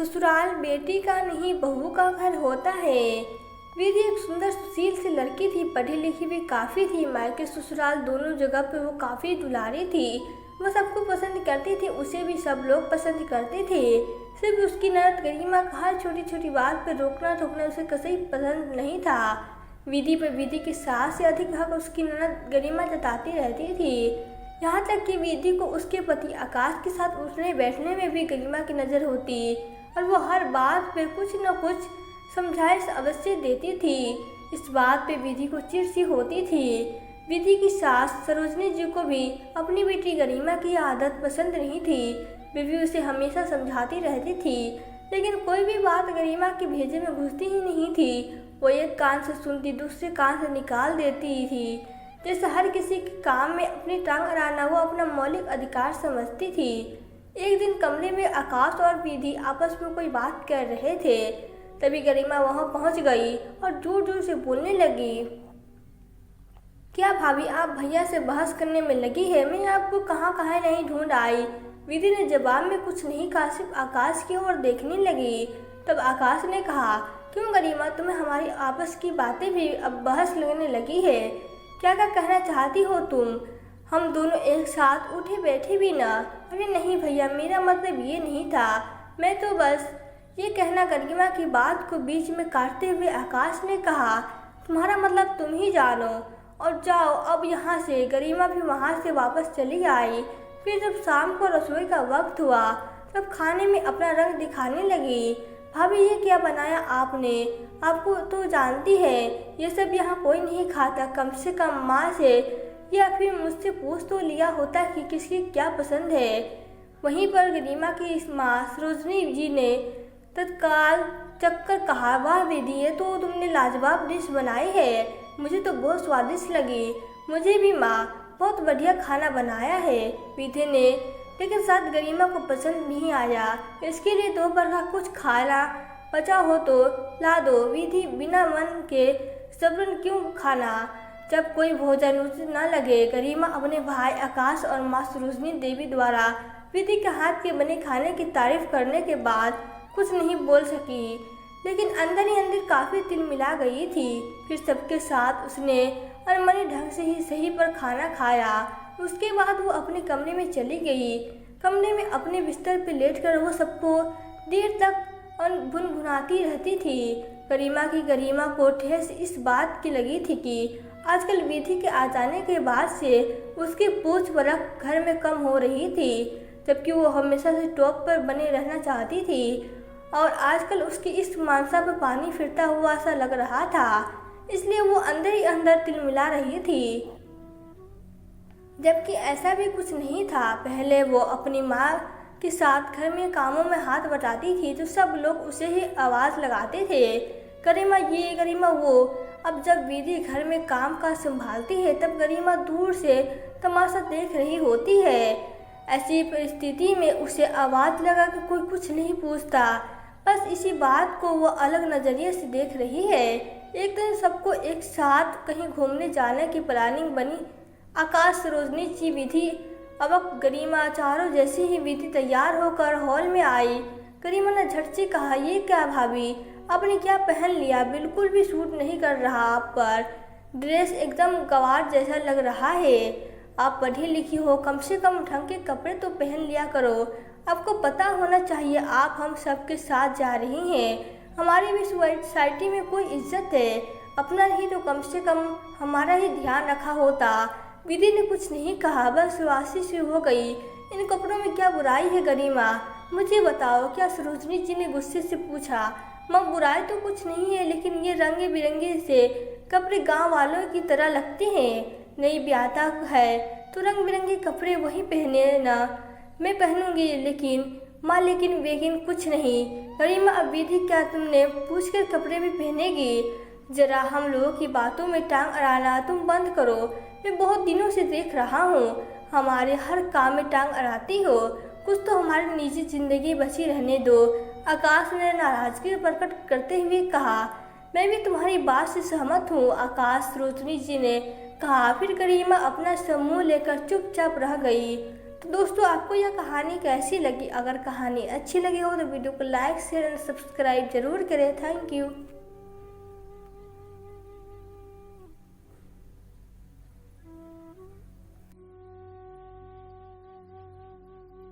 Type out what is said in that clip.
ससुराल बेटी का नहीं बहू का घर होता है। विधि एक सुंदर सुशील सी लड़की थी, पढ़ी लिखी भी काफ़ी थी। मायके ससुराल दोनों जगह पे वो काफ़ी दुलारी थी। वह सबको पसंद करती थी, उसे भी सब लोग पसंद करते थे। सिर्फ उसकी ननद गरिमा का हर छोटी छोटी बात पर रोकना टोकना उसे कतई पसंद नहीं था। विधि पर विधि की सास से अधिक हक उसकी ननद गरिमा जताती रहती थी। यहाँ तक कि विधि को उसके पति आकाश के साथ उठने बैठने में भी गरिमा की नज़र होती और वो हर बात पे कुछ न कुछ समझाइश अवश्य देती थी। इस बात पे विधि को चिढ़ सी होती थी। विधि की सास सरोजनी जी को भी अपनी बेटी गरिमा की आदत पसंद नहीं थी। वे भी उसे हमेशा समझाती रहती थी, लेकिन कोई भी बात गरिमा के भेजे में घुसती ही नहीं थी। वो एक कान से सुनती दूसरे कान से निकाल देती थी। जैसे हर किसी के काम में अपनी टांग अड़ाना वो अपना मौलिक अधिकार समझती थी। एक दिन कमरे में आकाश और विधि आपस में कोई बात कर रहे थे। तभी गरिमा वहां पहुंच गई और जोर जोर से बोलने लगी। क्या भाभी, आप भैया से बहस करने में लगी है? मैं आपको कहाँ कहाँ नहीं ढूंढ आई। विधि ने जवाब में कुछ नहीं कहा, सिर्फ आकाश की ओर देखने लगी। तब आकाश ने कहा, क्यों गरिमा, तुम्हें हमारी आपस की बातें भी अब बहस लगने लगी है? क्या क्या कहना चाहती हो तुम? हम दोनों एक साथ उठे बैठे भी ना। अरे नहीं भैया, मेरा मतलब ये नहीं था। मैं तो बस ये कहना। गरिमा की बात को बीच में काटते हुए आकाश ने कहा, तुम्हारा मतलब तुम ही जानो और जाओ अब यहाँ से। गरिमा भी वहाँ से वापस चली आई। फिर जब शाम को रसोई का वक्त हुआ तब खाने में अपना रंग दिखाने लगी। भाभी, ये क्या बनाया आपने? आपको तो जानती है ये सब यहाँ कोई नहीं खाता। कम से कम माँ से या फिर मुझसे पूछ तो लिया होता कि किसकी क्या पसंद है। वहीं पर गरिमा की माँ सरोजनी जी ने तत्काल चक्कर कहा, वाह विधि, ये तो तुमने लाजवाब डिश बनाई है। मुझे तो बहुत स्वादिष्ट लगी। मुझे भी माँ, बहुत बढ़िया खाना बनाया है। विधि ने, लेकिन साथ गरिमा को पसंद नहीं आया। इसके लिए दोपहर का कुछ खाना बचा हो तो ला दो। विधि बिना मन के जबरन क्यों खाना? जब कोई भोजन उचित न लगे, गरिमा अपने भाई आकाश और माँ सरोजनी देवी द्वारा विधि के हाथ के बने खाने की तारीफ करने के बाद कुछ नहीं बोल सकी, लेकिन अंदर ही अंदर काफ़ी तिलमिला गई थी। फिर सबके साथ उसने अनमने ढंग से ही सही पर खाना खाया। उसके बाद वो अपने कमरे में चली गई। कमरे में अपने बिस्तर पर लेटकर वो सबको देर तक भुनभुनाती रहती थी। गरिमा को ठेस इस बात की लगी थी कि आजकल विधि के आ जाने के बाद से उसकी पूछ परख घर में कम हो रही थी, जबकि वो हमेशा से टॉप पर बने रहना चाहती थी और आजकल उसकी इस मानसा पर पानी फिरता हुआ सा लग रहा था। इसलिए वो अंदर ही अंदर तिलमिला रही थी, जबकि ऐसा भी कुछ नहीं था। पहले वो अपनी माँ के साथ घर में कामों में हाथ बटाती थी तो सब लोग उसे ही आवाज़ लगाते थे, गरिमा ये, गरिमा वो। अब जब विधि घर में काम काज संभालती है तब गरिमा दूर से तमाशा देख रही होती है। ऐसी परिस्थिति में उसे आवाज़ लगा कि कोई कुछ नहीं पूछता, बस इसी बात को वो अलग नज़रिए से देख रही है। एक दिन सबको एक साथ कहीं घूमने जाने की प्लानिंग बनी। आकाश, सरोजनी जी, विधि, अबक, गरिमा, चारों जैसे ही विधि तैयार होकर हॉल में आई। गरिमा ने झट से कहा, ये क्या भाभी, आपने क्या पहन लिया? बिल्कुल भी सूट नहीं कर रहा आप पर। ड्रेस एकदम गंवार जैसा लग रहा है। आप पढ़ी लिखी हो, कम से कम ढंग के कपड़े तो पहन लिया करो। आपको पता होना चाहिए आप हम सबके साथ जा रही हैं। हमारी भी सोसाइटी में कोई इज्जत है। अपना ही तो कम से कम हमारा ही ध्यान रखा होता। विधि ने कुछ नहीं कहा, बस वासी से हो गई। इन कपड़ों में क्या बुराई है गरिमा, मुझे बताओ, क्या सरोजनी जी ने गुस्से से पूछा। माँ, बुराई तो कुछ नहीं है, लेकिन ये रंगे बिरंगे से कपड़े गांव वालों की तरह लगते हैं। नई ब्याता है तो रंग बिरंगे कपड़े वही पहने ना। मैं पहनूंगी, लेकिन माँ, लेकिन कुछ नहीं। गरिमा, अब विधि क्या तुमने पूछकर कपड़े भी पहनेगी? जरा हम लोगों की बातों में टांग अड़ाना तुम बंद करो। मैं बहुत दिनों से देख रहा हूँ हमारे हर काम में टांग अड़ाती हो। कुछ तो हमारी निजी जिंदगी बची रहने दो। आकाश ने नाराजगी प्रकट करते हुए कहा। मैं भी तुम्हारी बात से सहमत हूँ, आकाश, सरोजनी जी ने कहा। फिर गरिमा अपना समूह लेकर चुपचाप रह गई। तो दोस्तों आपको यह कहानी कैसी लगी? अगर कहानी अच्छी लगी हो तो वीडियो को लाइक शेयर एंड सब्सक्राइब जरूर करें। Thank you.